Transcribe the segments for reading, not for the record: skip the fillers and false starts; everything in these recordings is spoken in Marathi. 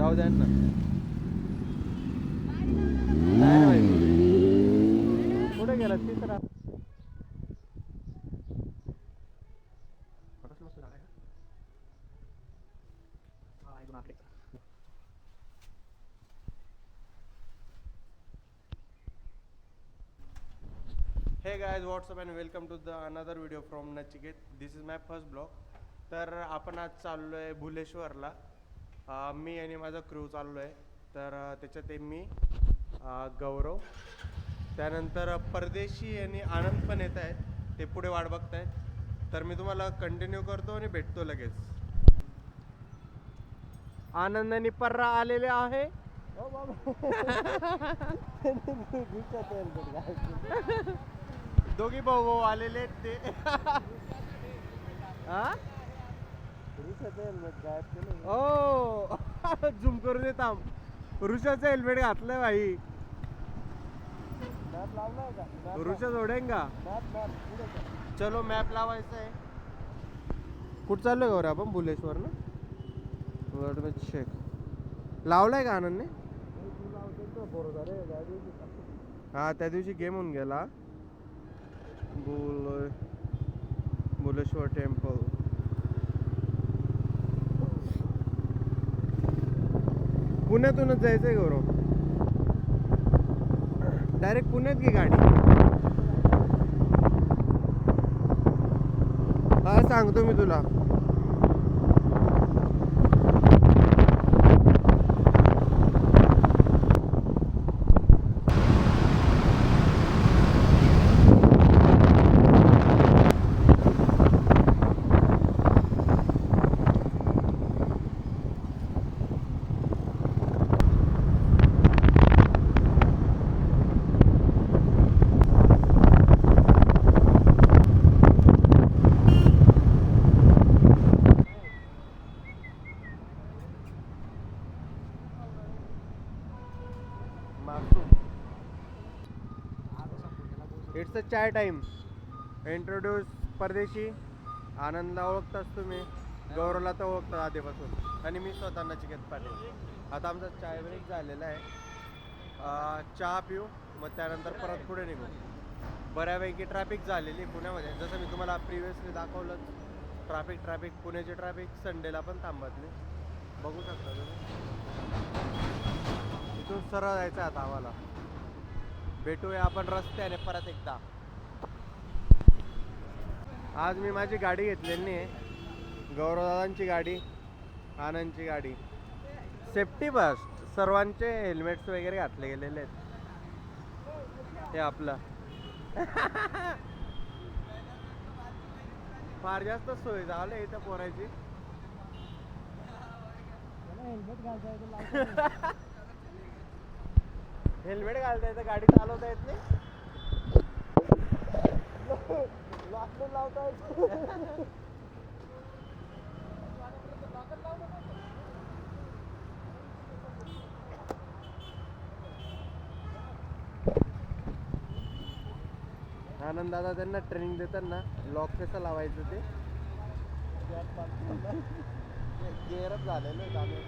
जाऊ द्या ना. नाही ना भाई, कुठे गेला तिसरा? Hey guys, what's up and welcome to the another video from Nachiket. This is my first blog. तर आपण आज चाललो आहे भुलेश्वरला. मी आणि माझा क्रू चाललो आहे. तर त्याच्यात मी गौरव, त्यानंतर परदेशी आणि आनंद पण येत आहेत. ते पुढे वाट बघत आहेत. तर मी तुम्हाला कंटिन्यू करतो आणि भेटतो लगेच. आनंद आणि पर्रा आलेले आहे. दोघी भाऊ भाऊ आलेले आहेत ते. ओ झूम करून देता. ऋषाचं हेल्मेट घातलंय भाई. ऋषा जोडेन का? चलो मॅप लावायचा आहे. कुठं चाललोय गौरव आपण? भुलेश्वर ना. चेक लावलाय का आनंदने? हा, त्या दिवशी गेम होऊन गेला. भुलेश्वर टेम्पल. पुण्यातूनच जायचंय गौरव. डायरेक्ट पुण्यात घे गाडी. हा, सांगतो मी तुला. It's a chai time. Introduce परदेशी. आनंदला ओळखताच तुम्ही, गौरवला तर ओळखतात आधीपासून, आणि मी स्वतः नचिकेत पाटील. आता आमचा चाय ब्रेक झालेला आहे. चहा पिऊ, मग त्यानंतर परत पुढे निघू. बऱ्यापैकी ट्रॅफिक झालेली पुण्यामध्ये, जसं मी तुम्हाला प्रिव्हियसली दाखवलं. ट्रॅफिक पुण्याची ट्रॅफिक संडेला पण थांबत नाही. बघू शकता तुम्ही. इथून सरळ जायचं आता आम्हाला. भेटूया आपण रस्त्याने परत एकदा. आज मी माझी गाडी घेतलेली आहे, गौरवदादांची गाडी, आनंदची गाडी. Safety first. सर्वांचे हेल्मेट्स वगैरे घातले गेलेले आहेत. हे आपलं फार जास्त सोय झाली इथं पोरायची. हेल्मेट घालता येतं, गाडी चालवता येत नाही. लावता येत. आनंद दादा त्यांना ट्रेनिंग देताना लॉक कसं लावायचं ते गेअरच झालेलं आहे. आम्ही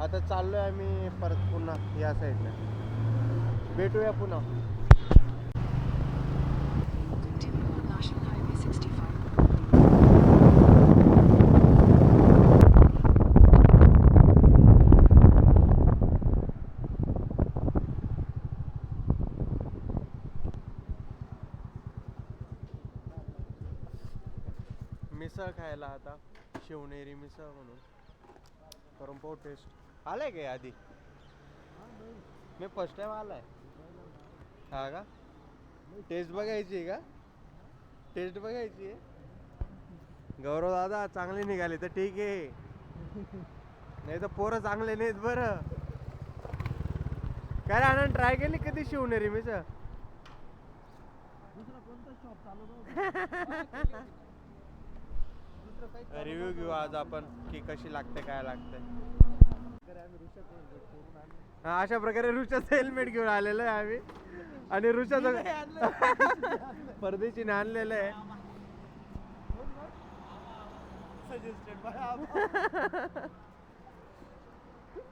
आता चाललोय आम्ही परत पुन्हा या साईडला. भेटूया पुन्हा. मिसळ खायला आता, शिवनेरी मिसळ म्हणून. करून पाहू टेस्ट. आलाय का आधी? मी फर्स्ट टाइम आलाय. हा का? टेस्ट बघायची आहे का? टेस्ट बघायची आहे. गौरव दादा चांगले निघाले तर ठीक आहे, नाही तर पोरं चांगले नाहीत बरं. काय आनंद, ट्राय केली कधी शिवनेरी मिसळ? रिव्ह्यू घेऊ आज आपण की कशी लागते, काय लागते. अशा प्रकारे ऋषाचं हेल्मेट घेऊन आलेलं आहे आम्ही, आणि ऋषाचं परदेशीने आणलेलं आहे.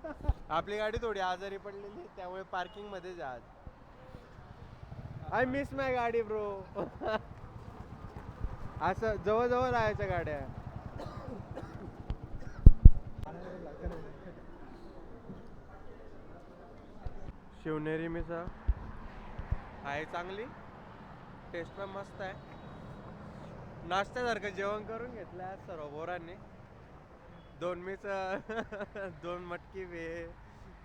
आपली गाडी थोडी आजारी पडलेली त्यामुळे पार्किंग मध्ये जा. आय मिस माय गाडी ब्रो. असं जवळ जवळ राहायच्या गाड्या. शिवनेरी मिसळ आहे चांगली, टेस्ट पण मस्त आहे. नाश्त्यासारखं जेवण करून घेतलं आज सर्व बोरांनी. 2 मिसळ, 2 मटकी वे,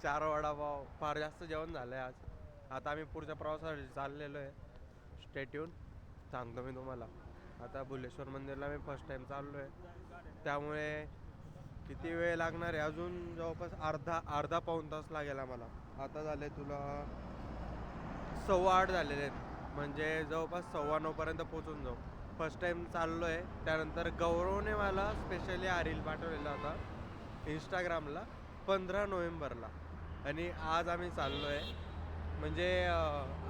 4 वडापाव. फार जास्त जेवण झालंय आज. आता आम्ही पुढच्या प्रवासासाठी चाललेलो आहे. स्टे ट्यून, सांगतो मी तुम्हाला. आता भुलेश्वर मंदिरला मी फर्स्ट टाइम चाललो आहे, त्यामुळे किती वेळ लागणार आहे अजून. जवळपास अर्धा पाऊण तास लागेल आम्हाला. आता झाले तुला 8:15 झालेले आहेत, म्हणजे जवळपास 9:15 पर्यंत पोहोचून जाऊ. फर्स्ट टाइम चाललो आहे. त्यानंतर गौरवने मला स्पेशली हा रील पाठवलेला होता इंस्टाग्रामला 15 नोव्हेंबरला, आणि आज आम्ही चाललो आहे. म्हणजे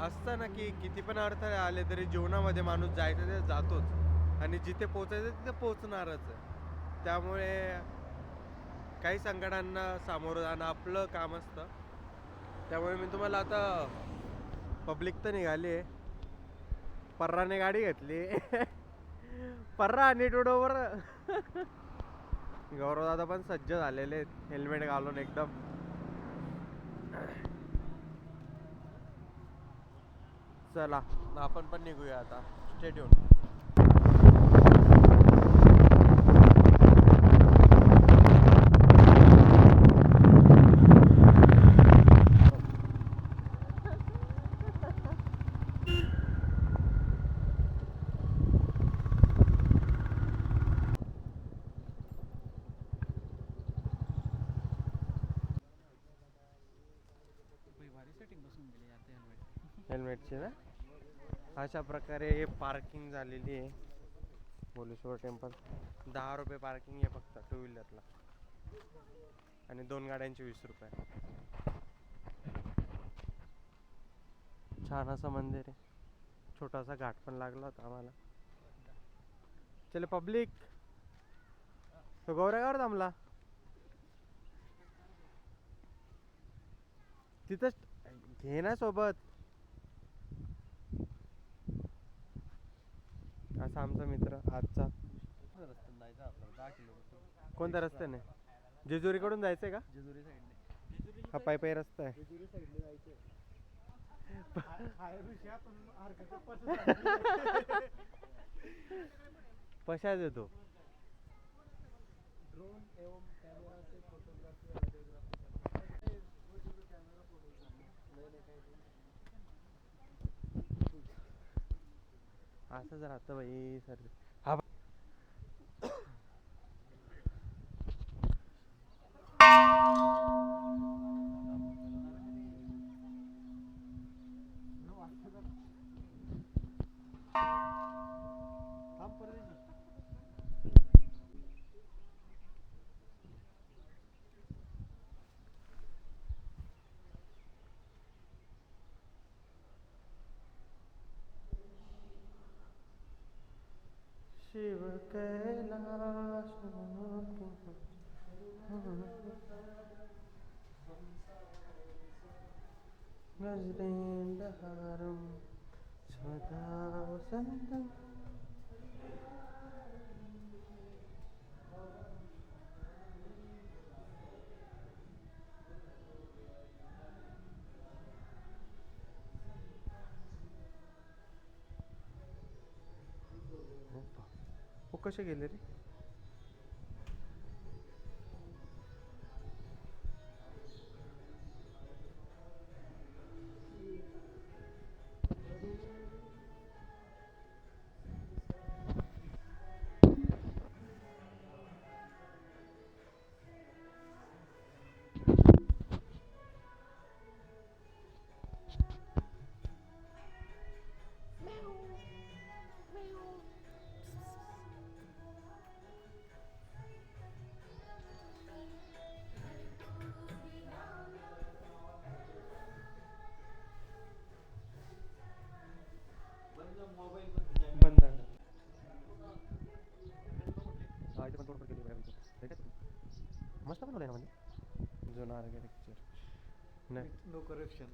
असतं ना की किती पण अडथळे आले तरी जीवनामध्ये माणूस जायचं ते जातोच, आणि जिथे पोचायचं तिथे पोचणारच आहे. त्यामुळे काही संकटांना सामोरं जाणं आपलं काम असतं. त्यामुळे मी तुम्हाला आता, पब्लिक तर निघाली आहे. पर्राने गाडी घेतली. पर्रा आणि टुडोवर. गौरव दादा पण सज्ज झालेले आहेत हेल्मेट घालून एकदम. चला आपण पण निघूया आता. Stay tune. हेल्मेटची ना अशा प्रकारे पार्किंग झालेली आहे भोलेश्वर टेम्पल. 10 रुपये पार्किंग आहे फक्त 2 व्हीलरला, आणि 2 गाड्यांचे 20 रुपये. छान असं मंदिर आहे. छोटासा घाट पण लागला होता आम्हाला. चले पब्लिक. तो गौऱ्यावर थांबला तिथंच, घे ना सोबत. असा आमचा मित्र आजचा. कोणत्या रस्त्याने? जेजुरी कडून जायचंय का? जेजुरी साईडने. हा पायी रस्ता आहे. पशा देतो. ड्रोन एवं कॅमेरा से फोटोग्राफी. असंच राहतं बाई सर. हा शिव कैलाश गजरेंद्रहारम सदा वसंतम. वो कसे गेले रे? बंद आहे. मस्त बनवलंय ना म्हणजे. जुना आर्किटेक्चर नाही, no corruption.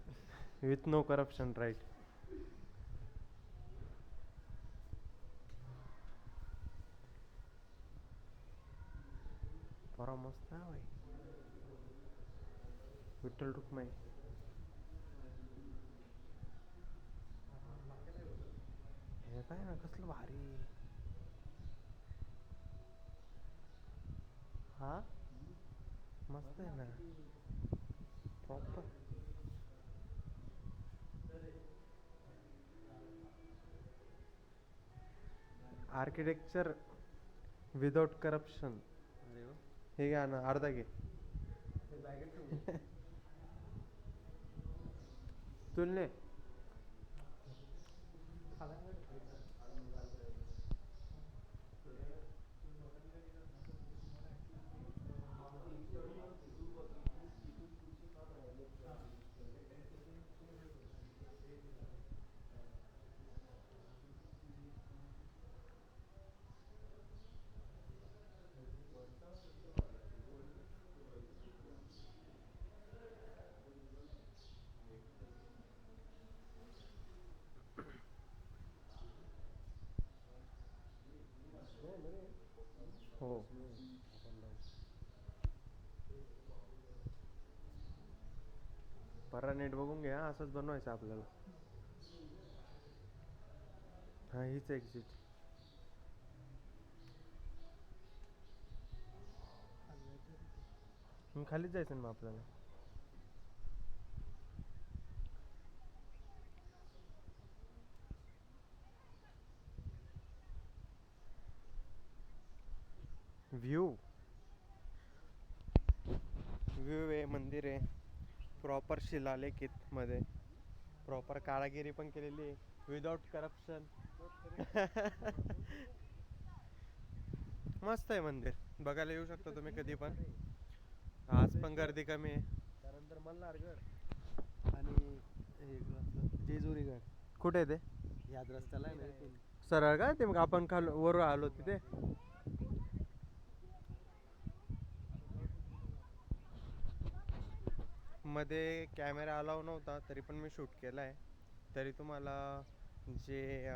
With no corruption, right. बरा मस्त आहे भाई. विठ्ठल रुक्माई. हे काय ना कसलं भारी. हा मस्त आहे ना प्रॉपर. Architecture without corruption. हे घ्या ना, अर्धा घे. तुलने हो. बरा नीट बघून घ्या, असंच बनवायचं आपल्याला. हा हीच एक्झिट. खालीच जायचं ना मग आपल्याला. व्ह्यू व्ह्यू आहे, मंदिर आहे प्रॉपर शिलालेखित मध्ये. प्रॉपर कारागिरी पण केलेली आहे विदाउट करप्शन. मस्त आहे मंदिर, बघायला येऊ शकता तुम्ही कधी पण. आज पण गर्दी कमी आहे. त्यानंतर मल्हारगड आणि हे आपलं जेजुरीगड. कुठे आहे ते? ह्याच रस्त्याला आहे ना इथून. सरळ का ते मग आपण खाल वर आलो तिथे. मध्ये कॅमेरा अलाव नव्हता तरी पण मी शूट केलाय. तरी तुम्हाला जे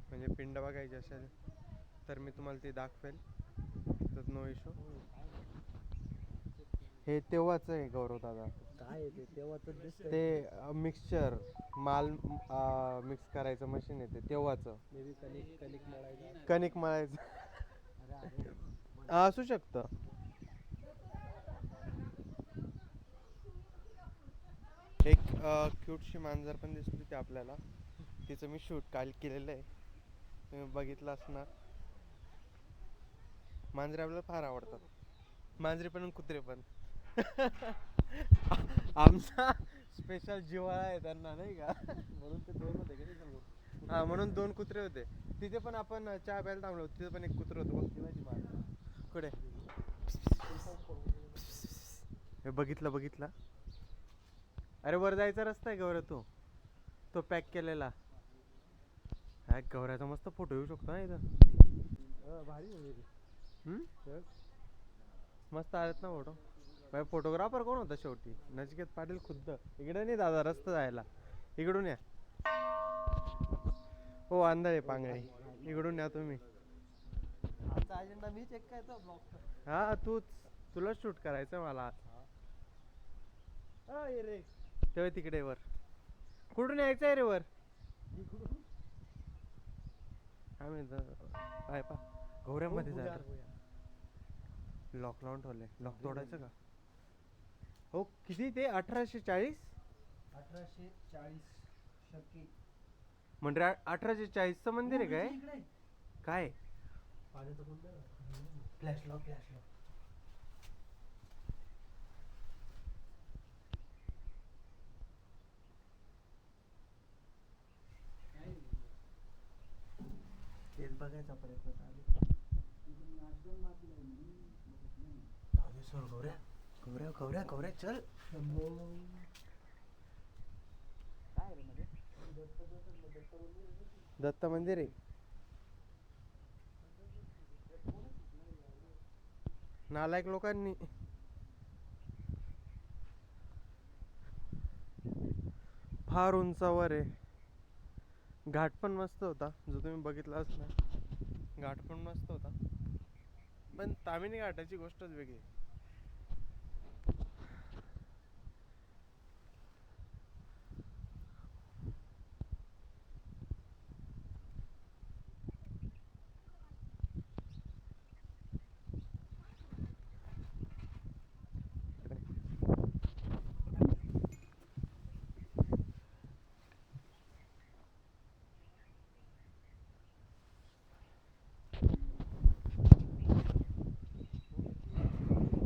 म्हणजे पिंड बघायची असेल तर मी तुम्हाला ती दाखवेल, तर नो इशू. हे तेव्हाच आहे गौरव दादा. काय ते तेव्हाच दिसतंय. ते मिक्सचर माल मिक्स करायचं मशीन आहे ते तेव्हाच. मे बी कणिक मळायचं. कणिक मळायचं असू शकतं. एक क्यूटशी मांजर पण दिसली होती आपल्याला, तिचं मी शूट काल केलेलं आहे, तुम्ही बघितलं असणार. मांजरे आपल्याला फार आवडतात, मांजरे पण कुत्रे पण. आमचा स्पेशल जिव्हाळा आहे त्यांना, नाही का? म्हणून ते दोन होते का नाही. हा म्हणून 2 कुत्रे होते. तिथे पण आपण चहा प्यायला थांबलो, तिथे पण एक कुत्र होतं बघ. कुठे? हे बघितलं. अरे वर जायचा रस्ता आहे गौऱ्या, तो पॅक केलेला. हा गौऱ्याचा मस्त फोटो येऊ शकतो ना इथं. भारी. मस्त आलेत ना फोटो. भाई फोटोग्राफर कोण होता शेवटी? नचिकेत पाटील खुद्द. इकडे नाही दादा, रस्ता जायला इकडून या. हो अंधारे पांगळे, इकडून या तुम्ही. आमचा अजेंडा मी चेक करायचा ब्लॉग. हा तुला शूट करायचं मला. रे तेव्हा तिकडे वर कुठून यायचं आहे रे वर? आम्ही काय पा गौऱ्यामध्ये जायचं. लॉक लावून ठेवलंय, लॉक तोडायचं का? हो किती ते 1840. 1840 शक्की म्हणजे 1840चं मंदिर आहे काय? काय पाण्याचं कुंड. Flash lock. तेच बघायचा प्रयत्न चालू. गौऱ्या चल. काय रे मध्ये दत्त मंदिर आहे. नालायक लोकांनी फार उंचावर आहे. घाट पण मस्त होता जो तुम्ही बघितलाच ना. घाट पण मस्त होता, पण तामिनी घाटाची गोष्टच वेगळी आहे.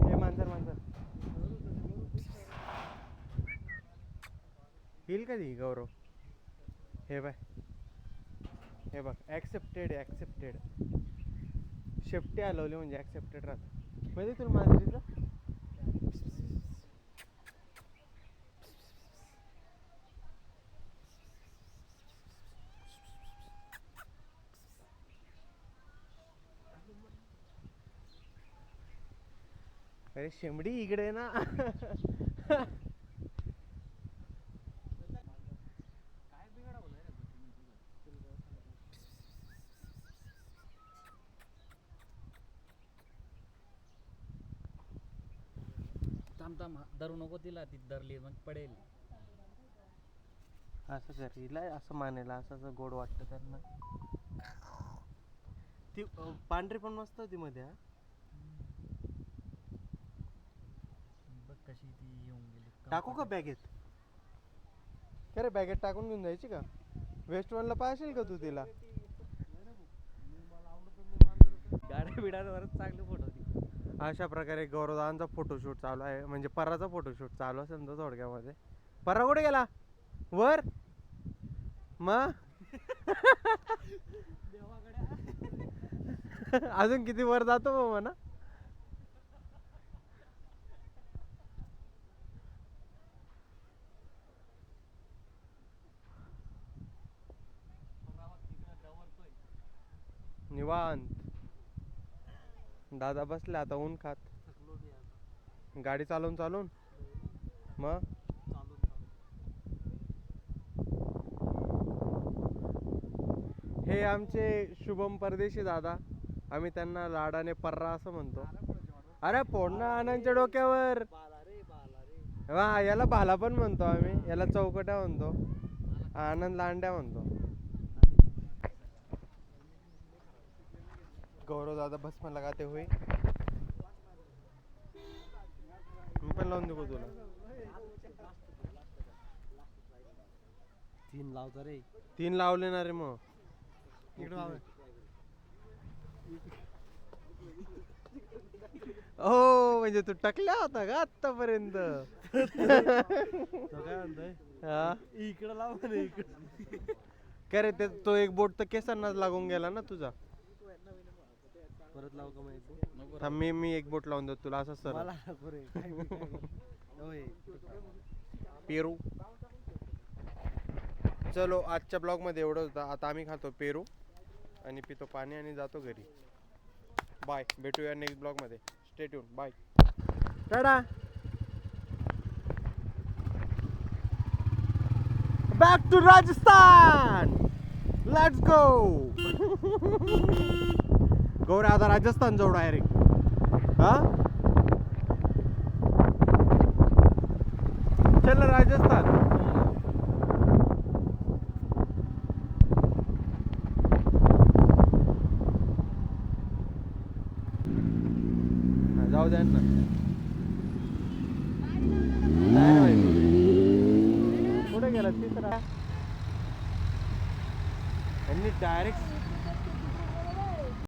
हे मांजर मांजर येईल कधी गौरव? हे बाय, हे बघ, ॲक्सेप्टेड ॲक्सेप्टेड. शेपटी हलवली म्हणजे ॲक्सेप्टेड राहत. माहिती तुला मांजरीचं? अरे शेंबडी इकडे ना. थांब थांब धरू नको तिला, ती धरली मग पडेल. असं करीला असं मानेला असं असं गोड वाटतं त्यांना. ती पांढरी पण मस्त होती मध्ये. हा बघ कशी ती येऊन गेली. टाकू का बॅगेत? काय रे, बॅगेत टाकून घेऊन जायची का? वेस्ट वनला पाहशील का तू तिला? गाड्या बिड्यांवरच चांगले फोटो होती. अशा प्रकारे गौरवदांचा फोटोशूट चालू आहे, म्हणजे पराचा फोटोशूट चालू असेल ना थोडक्यामध्ये. परा कुठे गेला? वर मग अजून किती वर जातो मग म्हणा. निवांत दादा बसले आता ऊन खात. गाडी चालवून चालवून मग हे आमचे शुभम परदेशी दादा, आम्ही त्यांना लाडाने पर्रा असं म्हणतो. अरे फोडणं आनंदच्या डोक्यावर. वा, याला भाला पण म्हणतो आम्ही, याला चौकट्या म्हणतो, आनंद लांड्या म्हणतो. गौरव दादा भस्म लगाते हुए. मी पण लावून देऊ तुला. 3 लावतो रे. 3 लावले ना रे मग. इकडे लाव. हो म्हणजे तू टकल्या होता का आतापर्यंत? तो काय म्हणतोय? हा इकडे लाव रे, इकडे. काय रे, तो एक बोट तर केसांनाच लागून गेला ना तुझा. परत लाव का माहिती? थांब, मी एक बोट लावून देतो तुला असं सर. मला नको रे. होय. पेरू. चलो, आजच्या ब्लॉग मध्ये एवढं होतं. आता आम्ही खातो पेरू आणि पितो पाणी आणि जातो घरी. बाय, भेटूया नेक्स्ट ब्लॉग मध्ये. Stay tune. बाय, टाटा. Back to Rajasthan. Let's go. Gauri आता राजस्थान जाऊ डायरेक्ट. हा चल राजस्थान. जाऊ द्या ना. कुठे गेला तिसरा? यांनी डायरेक्ट